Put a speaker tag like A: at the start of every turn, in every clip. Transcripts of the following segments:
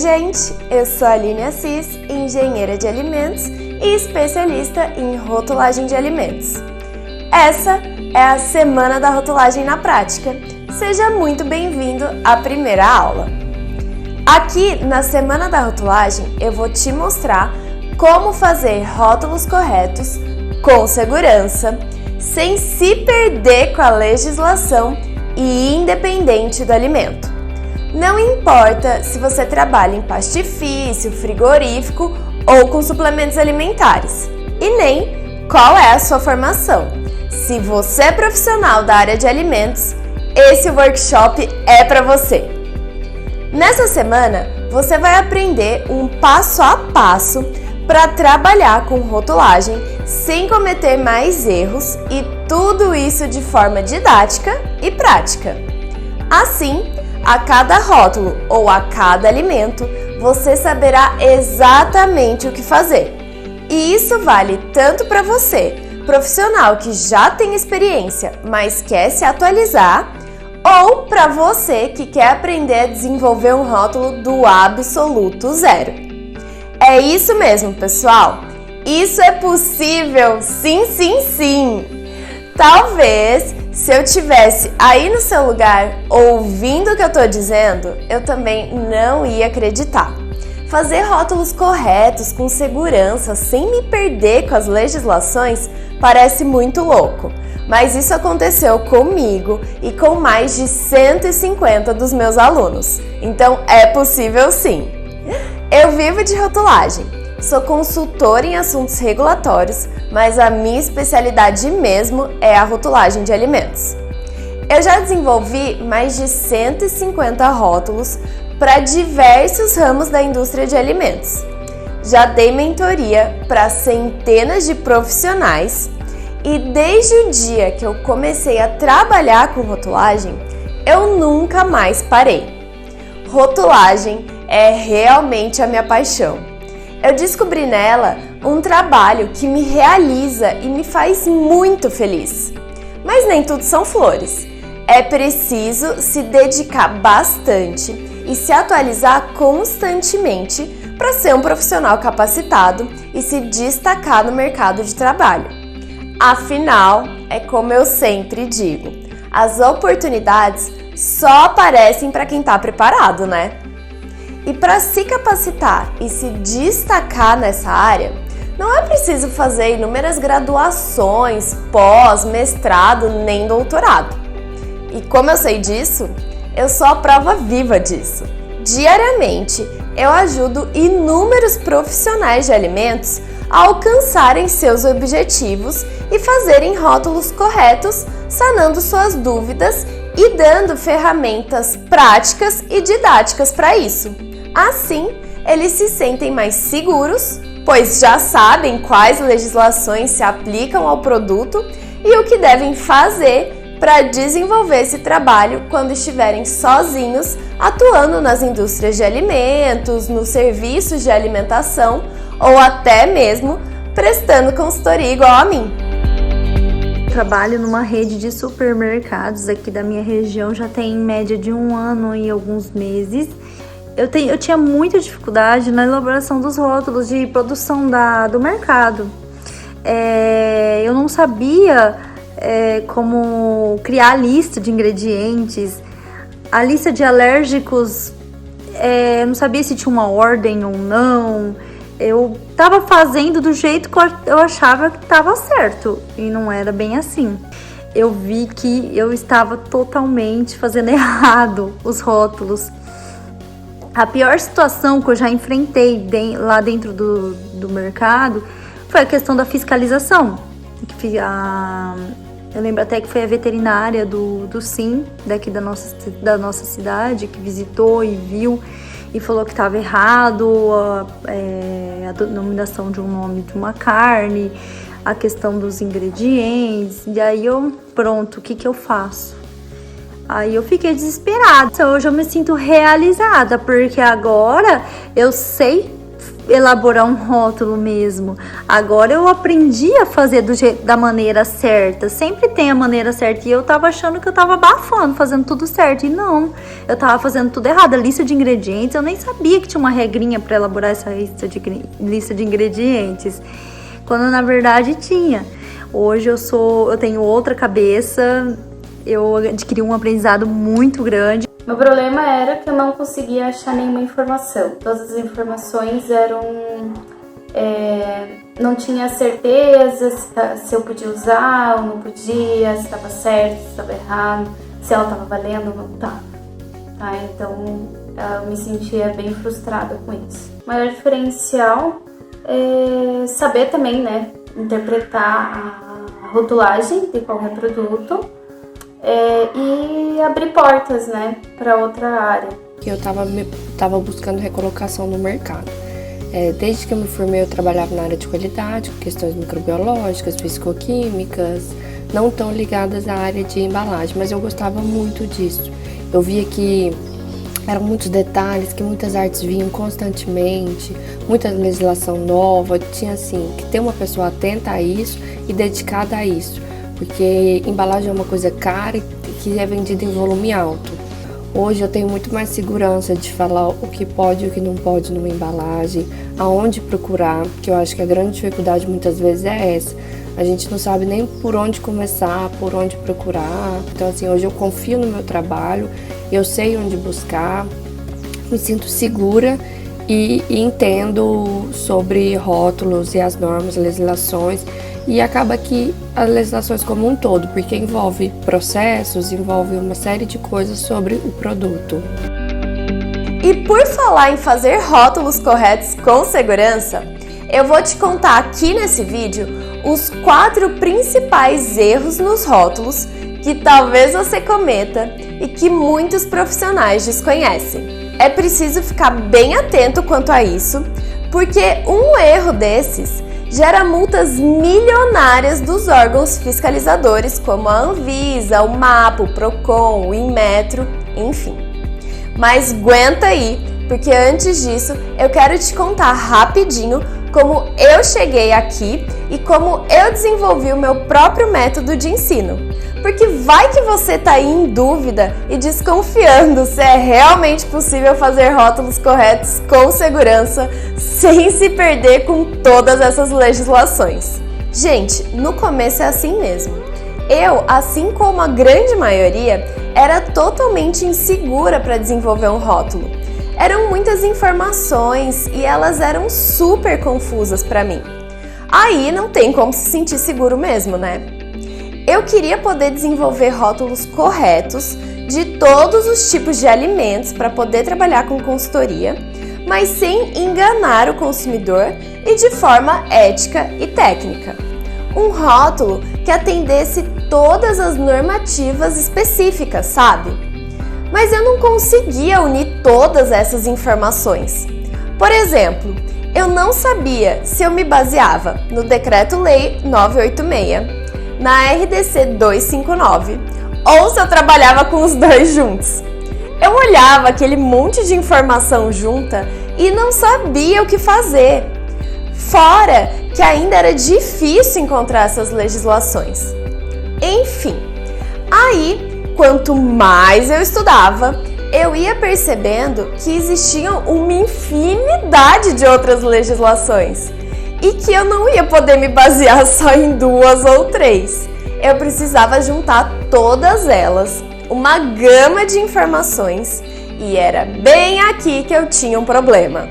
A: gente! Eu sou a Aline Assis, engenheira de alimentos e especialista em rotulagem de alimentos. Essa é a Semana da Rotulagem na Prática. Seja muito bem-vindo à primeira aula. Aqui na Semana da Rotulagem eu vou te mostrar como fazer rótulos corretos com segurança, sem se perder com a legislação e independente do alimento. Não importa se você trabalha em pastifício, frigorífico ou com suplementos alimentares, e nem qual é a sua formação. Se você é profissional da área de alimentos, esse workshop é para você. Nessa semana, você vai aprender um passo a passo para trabalhar com rotulagem sem cometer mais erros e tudo isso de forma didática e prática. Assim, a cada rótulo ou a cada alimento, você saberá exatamente o que fazer. E isso vale tanto para você, profissional que já tem experiência, mas quer se atualizar, ou para você que quer aprender a desenvolver um rótulo do absoluto zero. É isso mesmo, pessoal! Isso é possível! Sim, sim, sim! Talvez, se eu tivesse aí no seu lugar ouvindo o que eu estou dizendo, eu também não ia acreditar. Fazer rótulos corretos, com segurança, sem me perder com as legislações, parece muito louco. Mas isso aconteceu comigo e com mais de 150 dos meus alunos. Então é possível sim! Eu vivo de rotulagem. Sou consultora em assuntos regulatórios, mas a minha especialidade mesmo é a rotulagem de alimentos. Eu já desenvolvi mais de 150 rótulos para diversos ramos da indústria de alimentos. Já dei mentoria para centenas de profissionais e desde o dia que eu comecei a trabalhar com rotulagem, eu nunca mais parei. Rotulagem é realmente a minha paixão. Eu descobri nela um trabalho que me realiza e me faz muito feliz. Mas nem tudo são flores. É preciso se dedicar bastante e se atualizar constantemente para ser um profissional capacitado e se destacar no mercado de trabalho. Afinal, é como eu sempre digo, as oportunidades só aparecem para quem está preparado, né? E para se capacitar e se destacar nessa área, não é preciso fazer inúmeras graduações, pós, mestrado, nem doutorado. E como eu sei disso, eu sou a prova viva disso. Diariamente, eu ajudo inúmeros profissionais de alimentos a alcançarem seus objetivos e fazerem rótulos corretos, sanando suas dúvidas e dando ferramentas práticas e didáticas para isso. Assim, eles se sentem mais seguros, pois já sabem quais legislações se aplicam ao produto e o que devem fazer para desenvolver esse trabalho quando estiverem sozinhos, atuando nas indústrias de alimentos, nos serviços de alimentação ou até mesmo prestando consultoria igual a mim.
B: Trabalho numa rede de supermercados aqui da minha região, já tem em média de 1 ano e alguns meses. Eu tinha muita dificuldade na elaboração dos rótulos de produção do mercado. Eu não sabia como criar a lista de ingredientes, a lista de alérgicos, eu não sabia se tinha uma ordem ou não. Eu estava fazendo do jeito que eu achava que estava certo e não era bem assim. Eu vi que eu estava totalmente fazendo errado os rótulos. A pior situação que eu já enfrentei lá dentro do mercado foi a questão da fiscalização. Eu lembro até que foi a veterinária do SIM, daqui da nossa cidade, que visitou e viu e falou que estava errado a denominação de um nome de uma carne, a questão dos ingredientes. E aí pronto, o que eu faço? Aí eu fiquei desesperada. Hoje eu me sinto realizada, porque agora eu sei elaborar um rótulo mesmo. Agora eu aprendi a fazer da maneira certa. Sempre tem a maneira certa. E eu tava achando que eu tava abafando, fazendo tudo certo. E não, eu tava fazendo tudo errado. A lista de ingredientes, eu nem sabia que tinha uma regrinha para elaborar essa lista de ingredientes. Quando na verdade tinha. Hoje eu tenho outra cabeça. Eu adquiri um aprendizado muito grande.
C: Meu problema era que eu não conseguia achar nenhuma informação. Todas as informações eram... não tinha certeza se eu podia usar ou não podia, se estava certo, se estava errado, se ela estava valendo ou não estava. Tá? Então eu me sentia bem frustrada com isso. O maior diferencial é saber também, né, interpretar a rotulagem de qualquer produto e abrir portas, né, para outra área.
D: Que eu tava buscando recolocação no mercado. Desde que eu me formei, eu trabalhava na área de qualidade, com questões microbiológicas, fisicoquímicas, não tão ligadas à área de embalagem, mas eu gostava muito disso. Eu via que eram muitos detalhes, que muitas artes vinham constantemente, muita legislação nova, tinha assim, que ter uma pessoa atenta a isso e dedicada a isso, porque embalagem é uma coisa cara e que é vendida em volume alto. Hoje eu tenho muito mais segurança de falar o que pode e o que não pode numa embalagem, aonde procurar, que eu acho que a grande dificuldade muitas vezes é essa. A gente não sabe nem por onde começar, por onde procurar. Então assim, hoje eu confio no meu trabalho, eu sei onde buscar, me sinto segura e entendo sobre rótulos e as normas, legislações. E acaba que as legislações como um todo, porque envolve processos, envolve uma série de coisas sobre o produto.
A: E por falar em fazer rótulos corretos com segurança, eu vou te contar aqui nesse vídeo os 4 principais erros nos rótulos que talvez você cometa e que muitos profissionais desconhecem. É preciso ficar bem atento quanto a isso, porque um erro desses gera multas milionárias dos órgãos fiscalizadores como a Anvisa, o MAPA, o Procon, o Inmetro, enfim. Mas aguenta aí, porque antes disso eu quero te contar rapidinho como eu cheguei aqui e como eu desenvolvi o meu próprio método de ensino. Porque vai que você tá aí em dúvida e desconfiando se é realmente possível fazer rótulos corretos com segurança sem se perder com todas essas legislações. Gente, no começo é assim mesmo. Eu, assim como a grande maioria, era totalmente insegura para desenvolver um rótulo. Eram muitas informações e elas eram super confusas para mim. Aí não tem como se sentir seguro mesmo, né? Eu queria poder desenvolver rótulos corretos de todos os tipos de alimentos para poder trabalhar com consultoria, mas sem enganar o consumidor e de forma ética e técnica. Um rótulo que atendesse todas as normativas específicas, sabe? Mas eu não conseguia unir todas essas informações. Por exemplo, eu não sabia se eu me baseava no Decreto-Lei 986, na RDC 259, ou se eu trabalhava com os dois juntos. Eu olhava aquele monte de informação junta e não sabia o que fazer. Fora que ainda era difícil encontrar essas legislações. Enfim, aí, quanto mais eu estudava, eu ia percebendo que existiam uma infinidade de outras legislações e que eu não ia poder me basear só em 2 ou 3. Eu precisava juntar todas elas, uma gama de informações, e era bem aqui que eu tinha um problema.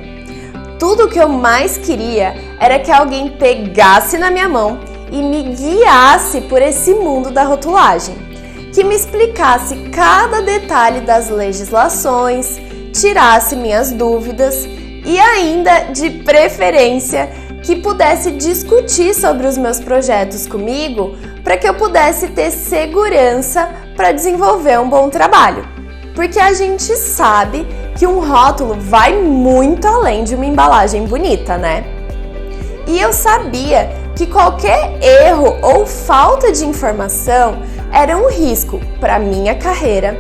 A: Tudo o que eu mais queria era que alguém pegasse na minha mão e me guiasse por esse mundo da rotulagem, que me explicasse cada detalhe das legislações, tirasse minhas dúvidas e ainda, de preferência, que pudesse discutir sobre os meus projetos comigo para que eu pudesse ter segurança para desenvolver um bom trabalho. Porque a gente sabe que um rótulo vai muito além de uma embalagem bonita, né? E eu sabia que qualquer erro ou falta de informação era um risco para minha carreira,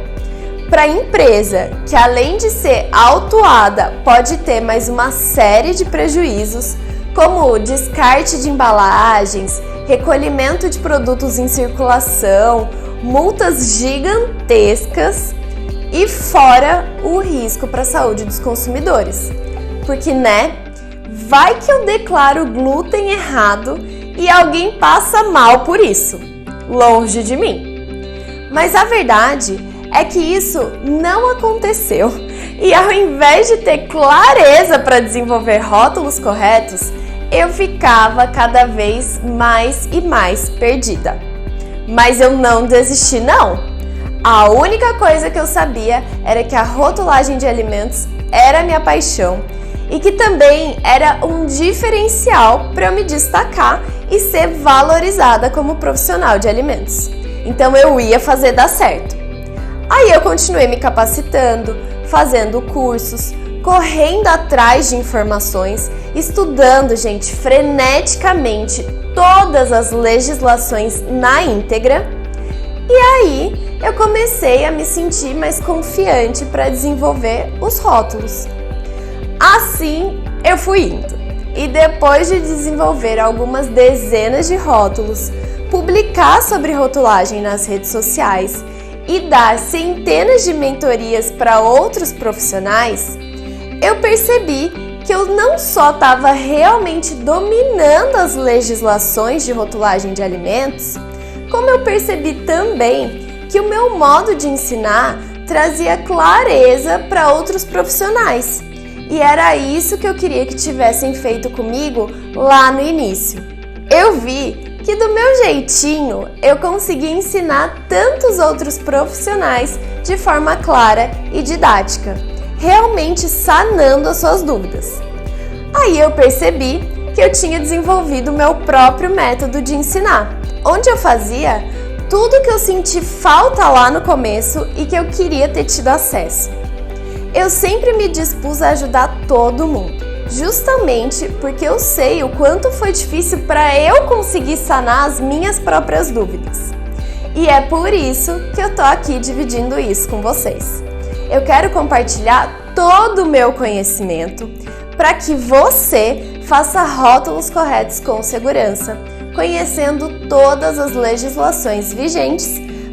A: para a empresa, que além de ser autuada, pode ter mais uma série de prejuízos, como descarte de embalagens, recolhimento de produtos em circulação, multas gigantescas e fora o risco para a saúde dos consumidores. Porque, vai que eu declaro glúten errado e alguém passa mal por isso. Longe de mim. Mas a verdade é que isso não aconteceu. E ao invés de ter clareza para desenvolver rótulos corretos, eu ficava cada vez mais e mais perdida. Mas eu não desisti, não. A única coisa que eu sabia era que a rotulagem de alimentos era minha paixão e que também era um diferencial para eu me destacar e ser valorizada como profissional de alimentos. Então eu ia fazer dar certo. Aí eu continuei me capacitando, fazendo cursos, correndo atrás de informações, estudando, freneticamente todas as legislações na íntegra. E aí eu comecei a me sentir mais confiante para desenvolver os rótulos. Assim eu fui indo. E depois de desenvolver algumas dezenas de rótulos, publicar sobre rotulagem nas redes sociais e dar centenas de mentorias para outros profissionais, eu percebi que eu não só estava realmente dominando as legislações de rotulagem de alimentos, como eu percebi também que o meu modo de ensinar trazia clareza para outros profissionais. E era isso que eu queria que tivessem feito comigo lá no início. Eu vi que do meu jeitinho eu consegui ensinar tantos outros profissionais de forma clara e didática, realmente sanando as suas dúvidas. Aí eu percebi que eu tinha desenvolvido o meu próprio método de ensinar, onde eu fazia tudo que eu senti falta lá no começo e que eu queria ter tido acesso. Eu sempre me dispus a ajudar todo mundo, justamente porque eu sei o quanto foi difícil para eu conseguir sanar as minhas próprias dúvidas. E é por isso que eu tô aqui dividindo isso com vocês. Eu quero compartilhar todo o meu conhecimento para que você faça rótulos corretos com segurança, conhecendo todas as legislações vigentes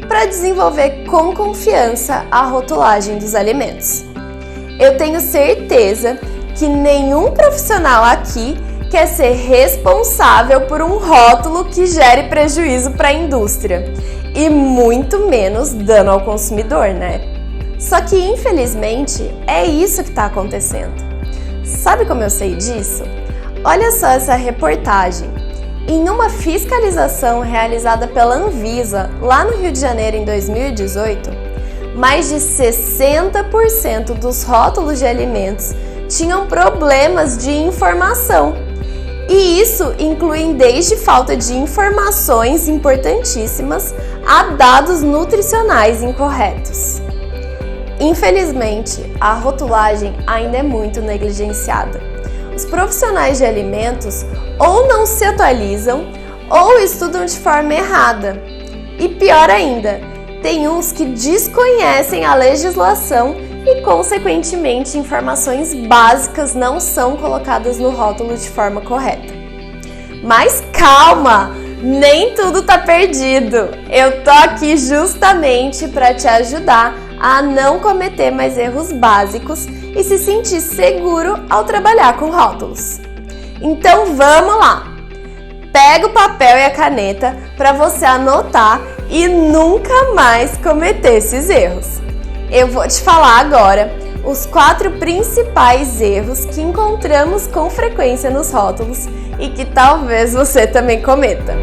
A: para desenvolver com confiança a rotulagem dos alimentos. Eu tenho certeza que nenhum profissional aqui quer ser responsável por um rótulo que gere prejuízo para a indústria e muito menos dano ao consumidor, Só que, infelizmente, é isso que está acontecendo. Sabe como eu sei disso? Olha só essa reportagem. Em uma fiscalização realizada pela Anvisa, lá no Rio de Janeiro em 2018, mais de 60% dos rótulos de alimentos tinham problemas de informação. E isso inclui desde falta de informações importantíssimas a dados nutricionais incorretos. Infelizmente, a rotulagem ainda é muito negligenciada. Os profissionais de alimentos ou não se atualizam ou estudam de forma errada. E pior ainda, tem uns que desconhecem a legislação e, consequentemente, informações básicas não são colocadas no rótulo de forma correta. Mas calma! Nem tudo tá perdido! Eu tô aqui justamente para te ajudar a não cometer mais erros básicos e se sentir seguro ao trabalhar com rótulos. Então vamos lá! Pega o papel e a caneta para você anotar e nunca mais cometer esses erros. Eu vou te falar agora os 4 principais erros que encontramos com frequência nos rótulos e que talvez você também cometa.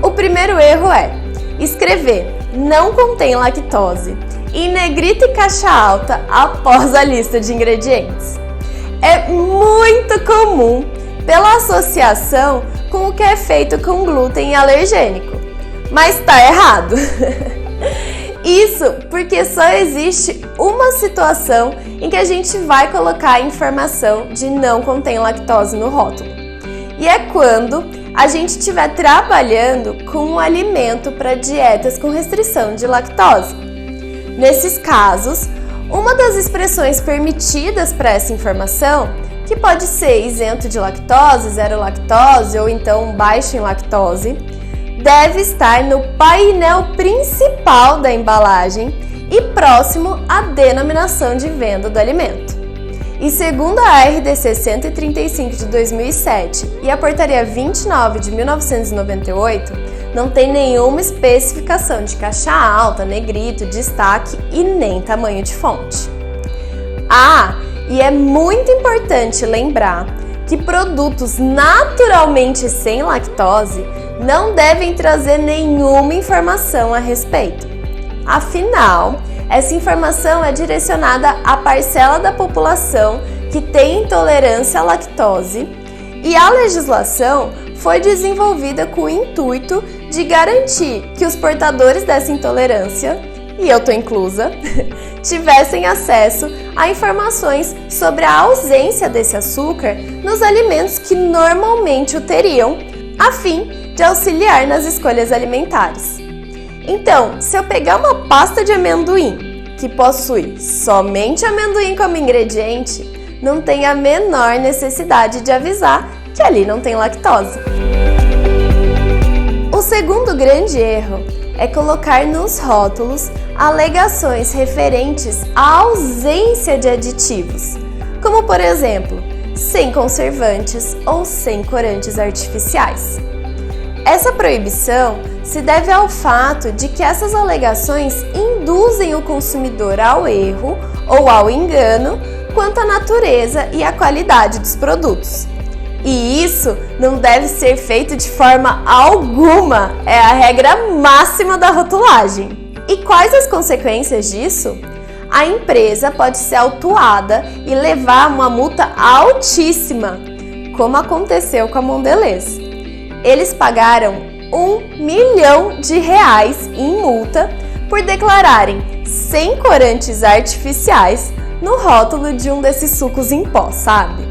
A: O primeiro erro é escrever "não contém lactose" em negrita e caixa alta após a lista de ingredientes. É muito comum pela associação com o que é feito com glúten alergênico, mas tá errado. Isso porque só existe uma situação em que a gente vai colocar a informação de "não contém lactose" no rótulo. E é quando a gente estiver trabalhando com um alimento para dietas com restrição de lactose. Nesses casos, uma das expressões permitidas para essa informação, que pode ser isento de lactose, zero lactose ou então baixo em lactose, deve estar no painel principal da embalagem e próximo à denominação de venda do alimento. E segundo a RDC 135 de 2007 e a Portaria 29 de 1998, não tem nenhuma especificação de caixa alta, negrito, destaque e nem tamanho de fonte. E é muito importante lembrar que produtos naturalmente sem lactose não devem trazer nenhuma informação a respeito. Afinal, essa informação é direcionada à parcela da população que tem intolerância à lactose e a legislação foi desenvolvida com o intuito de garantir que os portadores dessa intolerância, e eu tô inclusa, tivessem acesso a informações sobre a ausência desse açúcar nos alimentos que normalmente o teriam, a fim de auxiliar nas escolhas alimentares. Então, se eu pegar uma pasta de amendoim que possui somente amendoim como ingrediente, não tem a menor necessidade de avisar que ali não tem lactose. O segundo grande erro é colocar nos rótulos alegações referentes à ausência de aditivos, como por exemplo, sem conservantes ou sem corantes artificiais. Essa proibição se deve ao fato de que essas alegações induzem o consumidor ao erro ou ao engano quanto à natureza e à qualidade dos produtos. E isso não deve ser feito de forma alguma, é a regra máxima da rotulagem. E quais as consequências disso? A empresa pode ser autuada e levar uma multa altíssima, como aconteceu com a Mondelez. Eles pagaram R$1 milhão em multa por declararem sem corantes artificiais no rótulo de um desses sucos em pó, sabe?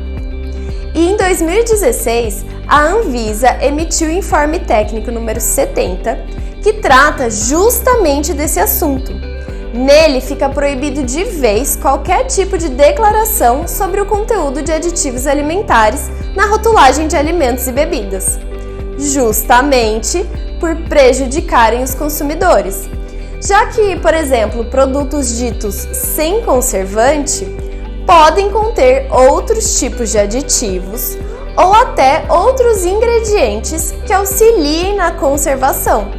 A: E em 2016, a Anvisa emitiu o informe técnico número 70, que trata justamente desse assunto. Nele fica proibido de vez qualquer tipo de declaração sobre o conteúdo de aditivos alimentares na rotulagem de alimentos e bebidas, justamente por prejudicarem os consumidores. Já que, por exemplo, produtos ditos sem conservante podem conter outros tipos de aditivos ou até outros ingredientes que auxiliem na conservação,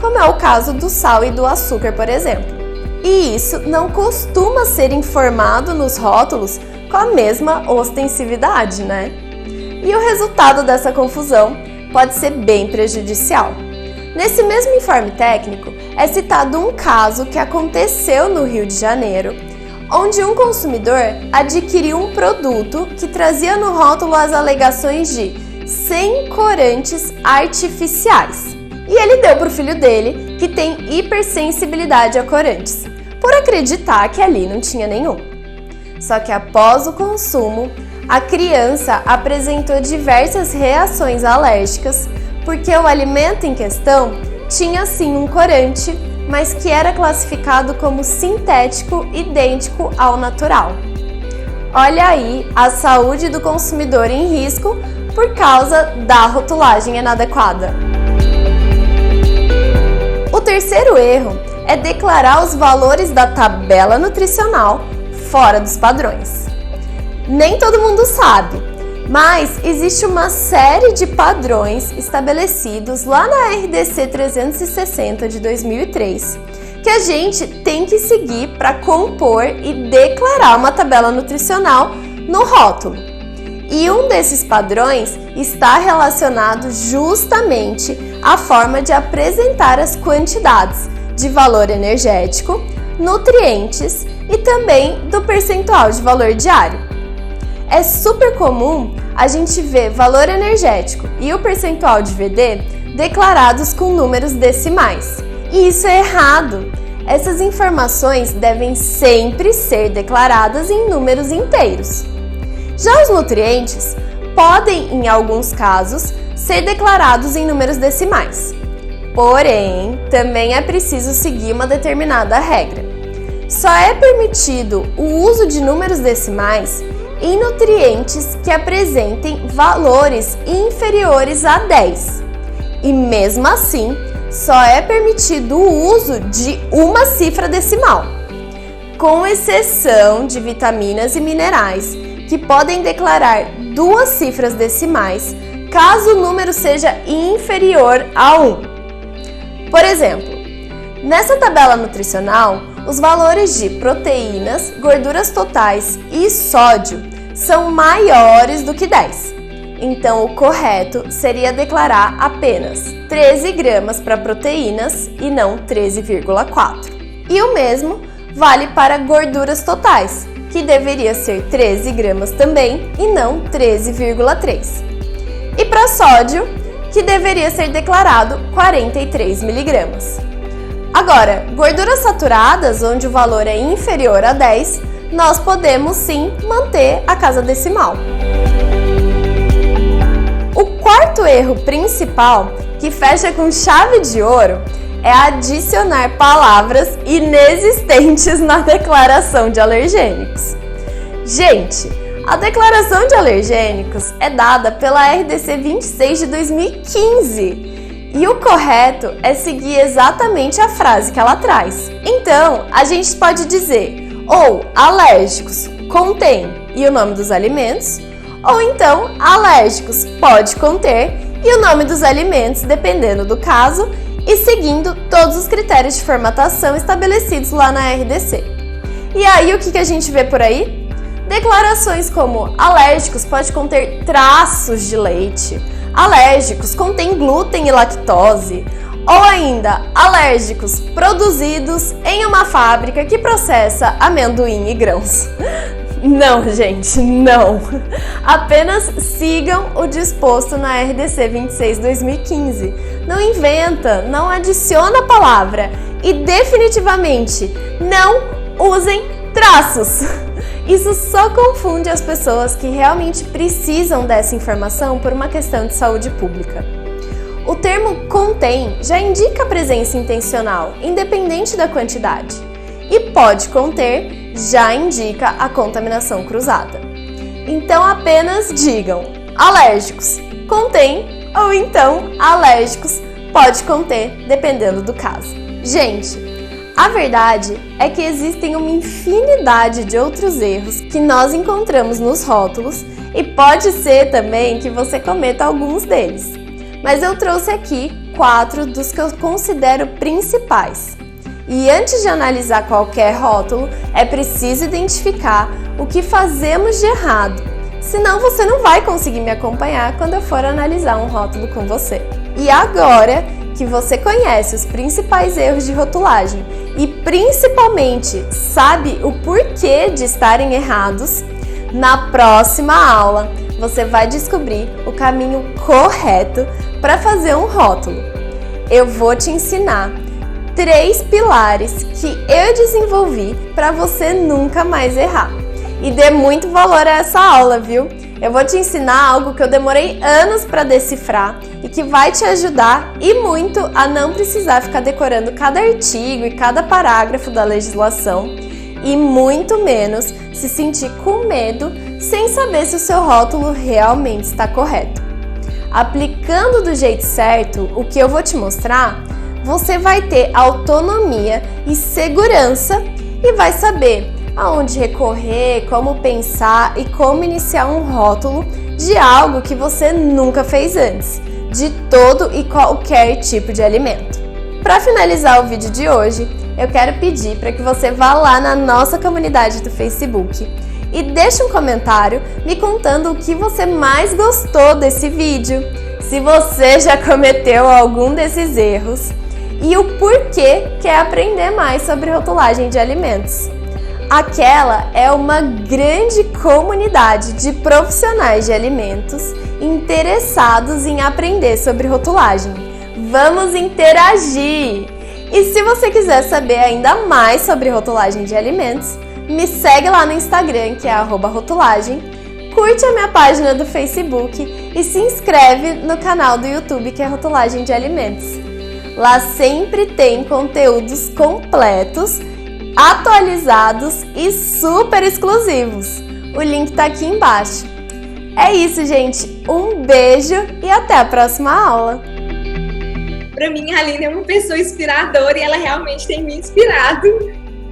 A: como é o caso do sal e do açúcar, por exemplo. E isso não costuma ser informado nos rótulos com a mesma ostensividade, né? E o resultado dessa confusão pode ser bem prejudicial. Nesse mesmo informe técnico, é citado um caso que aconteceu no Rio de Janeiro, onde um consumidor adquiriu um produto que trazia no rótulo as alegações de sem corantes artificiais. E ele deu para o filho dele, que tem hipersensibilidade a corantes, por acreditar que ali não tinha nenhum. Só que após o consumo, a criança apresentou diversas reações alérgicas, porque o alimento em questão tinha sim um corante, mas que era classificado como sintético idêntico ao natural. Olha aí a saúde do consumidor em risco por causa da rotulagem inadequada. O terceiro erro é declarar os valores da tabela nutricional fora dos padrões. Nem todo mundo sabe, mas existe uma série de padrões estabelecidos lá na RDC 360 de 2003 que a gente tem que seguir para compor e declarar uma tabela nutricional no rótulo. E um desses padrões está relacionado justamente à forma de apresentar as quantidades de valor energético, nutrientes e também do percentual de valor diário. É super comum a gente ver valor energético e o percentual de VD declarados com números decimais. E isso é errado. Essas informações devem sempre ser declaradas em números inteiros. Já os nutrientes podem, em alguns casos, ser declarados em números decimais. Porém, também é preciso seguir uma determinada regra. Só é permitido o uso de números decimais em nutrientes que apresentem valores inferiores a 10. E mesmo assim, só é permitido o uso de uma cifra decimal, com exceção de vitaminas e minerais, que podem declarar 2 cifras decimais, caso o número seja inferior a 1. Por exemplo, nessa tabela nutricional, os valores de proteínas, gorduras totais e sódio são maiores do que 10. Então, o correto seria declarar apenas 13 gramas para proteínas e não 13,4. E o mesmo vale para gorduras totais, que deveria ser 13 gramas também e não 13,3. E para sódio, que deveria ser declarado 43 miligramas. Agora, gorduras saturadas, onde o valor é inferior a 10, nós podemos sim manter a casa decimal. O quarto erro principal, que fecha com chave de ouro, é adicionar palavras inexistentes na declaração de alergênicos. Gente, a declaração de alergênicos é dada pela RDC 26 de 2015 e o correto é seguir exatamente a frase que ela traz. Então, a gente pode dizer ou alérgicos contém e o nome dos alimentos, ou então alérgicos pode conter e o nome dos alimentos, dependendo do caso, e seguindo todos os critérios de formatação estabelecidos lá na RDC. E aí, o que a gente vê por aí? Declarações como alérgicos pode conter traços de leite, alérgicos contém glúten e lactose, ou ainda alérgicos produzidos em uma fábrica que processa amendoim e grãos. Não, gente, não! Apenas sigam o disposto na RDC 26/2015. Não inventa, não adiciona a palavra e definitivamente não usem traços. Isso só confunde as pessoas que realmente precisam dessa informação por uma questão de saúde pública. O termo contém já indica a presença intencional, independente da quantidade. E pode conter já indica a contaminação cruzada. Então apenas digam alérgicos contém ou então alérgicos pode conter, dependendo do caso. Gente, a verdade é que existem uma infinidade de outros erros que nós encontramos nos rótulos e pode ser também que você cometa alguns deles. Mas eu trouxe aqui 4 dos que eu considero principais. E antes de analisar qualquer rótulo, é preciso identificar o que fazemos de errado. Senão você não vai conseguir me acompanhar quando eu for analisar um rótulo com você. E agora que você conhece os principais erros de rotulagem e principalmente sabe o porquê de estarem errados, na próxima aula você vai descobrir o caminho correto para fazer um rótulo. Eu vou te ensinar 3 pilares que eu desenvolvi para você nunca mais errar. E dê muito valor a essa aula, viu? Eu vou te ensinar algo que eu demorei anos para decifrar e que vai te ajudar e muito a não precisar ficar decorando cada artigo e cada parágrafo da legislação e muito menos se sentir com medo sem saber se o seu rótulo realmente está correto. Aplicando do jeito certo o que eu vou te mostrar, você vai ter autonomia e segurança e vai saber aonde recorrer, como pensar e como iniciar um rótulo de algo que você nunca fez antes, de todo e qualquer tipo de alimento. Para finalizar o vídeo de hoje, eu quero pedir para que você vá lá na nossa comunidade do Facebook e deixe um comentário me contando o que você mais gostou desse vídeo, se você já cometeu algum desses erros e o porquê quer aprender mais sobre rotulagem de alimentos. Aquela é uma grande comunidade de profissionais de alimentos interessados em aprender sobre rotulagem. Vamos interagir! E se você quiser saber ainda mais sobre rotulagem de alimentos, me segue lá no Instagram, que é @rotulagem, curte a minha página do Facebook e se inscreve no canal do YouTube, que é Rotulagem de Alimentos. Lá sempre tem conteúdos completos, atualizados e super exclusivos. O link tá aqui embaixo. É isso, gente. Um beijo e até a próxima aula.
E: Para mim, a Aline é uma pessoa inspiradora e ela realmente tem me inspirado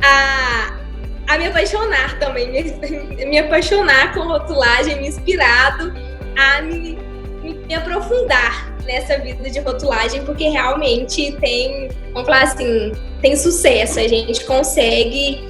E: a me apaixonar também, me apaixonar com rotulagem, me inspirado a me aprofundar nessa vida de rotulagem, porque realmente tem, vamos falar assim, tem sucesso, a gente consegue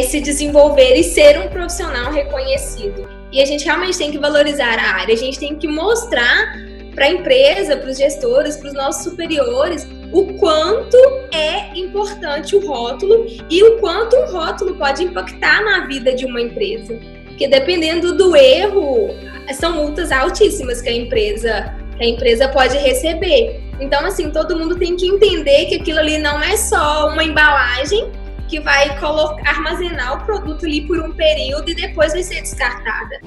E: se desenvolver e ser um profissional reconhecido. E a gente realmente tem que valorizar a área, a gente tem que mostrar para a empresa, para os gestores, para os nossos superiores, o quanto é importante o rótulo e o quanto um rótulo pode impactar na vida de uma empresa. Porque dependendo do erro, são multas altíssimas que a empresa pode receber. Então, assim, todo mundo tem que entender que aquilo ali não é só uma embalagem que vai armazenar o produto ali por um período e depois vai ser descartada.